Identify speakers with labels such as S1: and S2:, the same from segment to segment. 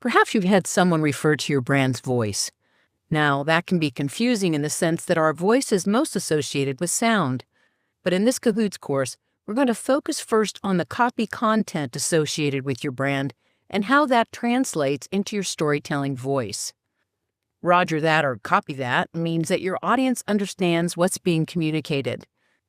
S1: Perhaps you've had someone refer to your brand's voice. Now, that can be confusing in the sense that our voice is most associated with sound. But in this Cahoots course, we're going to focus first on the copy content associated with your brand and how that translates into your storytelling voice. Roger that or copy that means that your audience understands what's being communicated.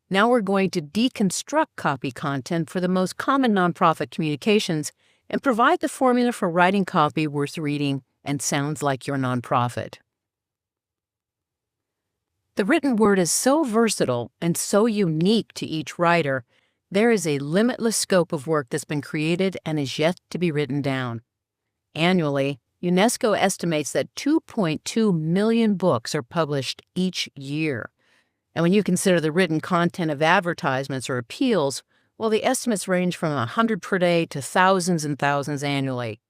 S1: Now we're going to deconstruct copy content for the most common nonprofit communications and provide the formula for writing copy worth reading and sounds like your nonprofit. The written word is so versatile and so unique to each writer, there is a limitless scope of work that's been created and is yet to be written down. Annually, UNESCO estimates that 2.2 million books are published each year. And when you consider the written content of advertisements or appeals, well, the estimates range from 100 per day to thousands and thousands annually.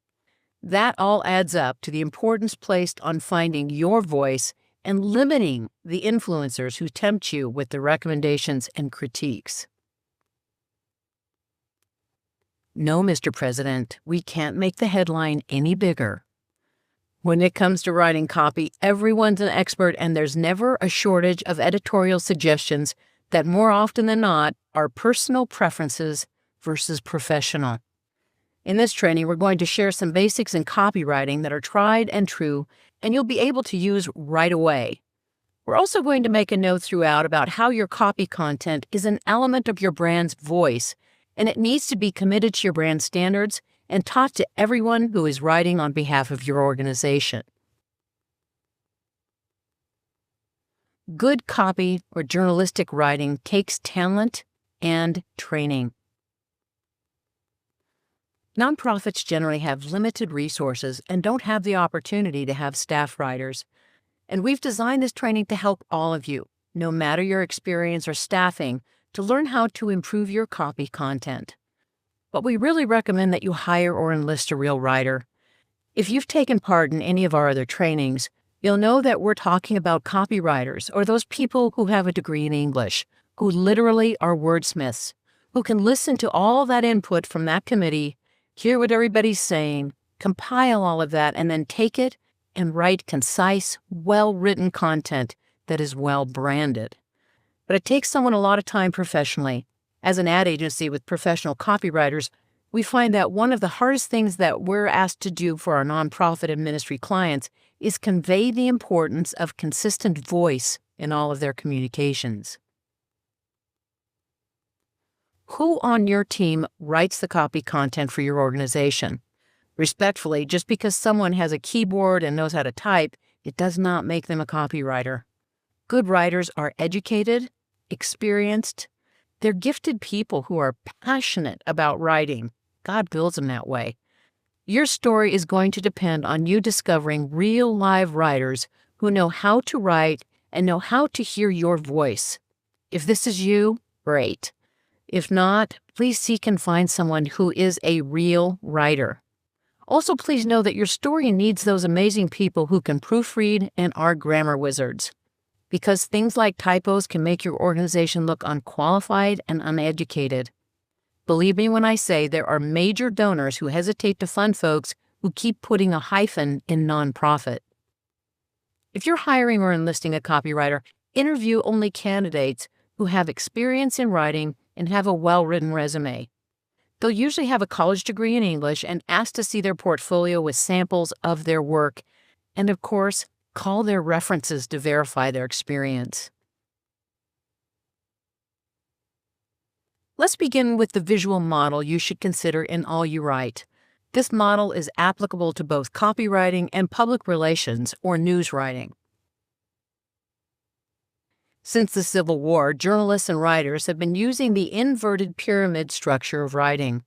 S1: That all adds up to the importance placed on finding your voice and limiting the influencers who tempt you with their recommendations and critiques. No, Mr. President, we can't make the headline any bigger. When it comes to writing copy, everyone's an expert, and there's never a shortage of editorial suggestions that more often than not are personal preferences versus professional. In this training, we're going to share some basics in copywriting that are tried and true, and you'll be able to use right away. We're also going to make a note throughout about how your copy content is an element of your brand's voice, and it needs to be committed to your brand standards and taught to everyone who is writing on behalf of your organization. Good copy or journalistic writing takes talent and training. Nonprofits generally have limited resources and don't have the opportunity to have staff writers. And we've designed this training to help all of you, no matter your experience or staffing, to learn how to improve your copy content. But we really recommend that you hire or enlist a real writer. If you've taken part in any of our other trainings, you'll know that we're talking about copywriters or those people who have a degree in English, who literally are wordsmiths, who can listen to all that input from that committee, hear what everybody's saying, compile all of that, and then take it and write concise, well-written content that is well-branded. But it takes someone a lot of time professionally. As an ad agency with professional copywriters, we find that one of the hardest things that we're asked to do for our nonprofit and ministry clients is convey the importance of consistent voice in all of their communications. Who on your team writes the copy content for your organization? Respectfully, just because someone has a keyboard and knows how to type, it does not make them a copywriter. Good writers are educated, experienced. They're gifted people who are passionate about writing. God builds them that way. Your story is going to depend on you discovering real live writers who know how to write and know how to hear your voice. If this is you, great. If not, please seek and find someone who is a real writer. Also, please know that your story needs those amazing people who can proofread and are grammar wizards. Because things like typos can make your organization look unqualified and uneducated. Believe me when I say there are major donors who hesitate to fund folks who keep putting a hyphen in nonprofit. If you're hiring or enlisting a copywriter, interview only candidates who have experience in writing and have a well-written resume. They'll usually have a college degree in English and ask to see their portfolio with samples of their work, and of course, call their references to verify their experience. Let's begin with the visual model you should consider in all you write. This model is applicable to both copywriting and public relations or news writing. Since the Civil War, journalists and writers have been using the inverted pyramid structure of writing.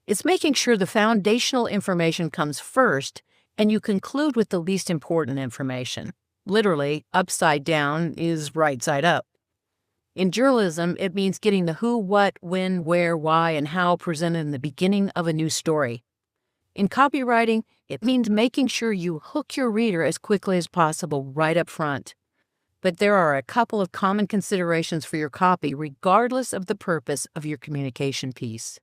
S1: It's making sure the foundational information comes first and you conclude with the least important information. Literally, upside down is right side up. In journalism, it means getting the who, what, when, where, why, and how presented in the beginning of a new story. In copywriting, it means making sure you hook your reader as quickly as possible right up front. But there are a couple of common considerations for your copy, regardless of the purpose of your communication piece.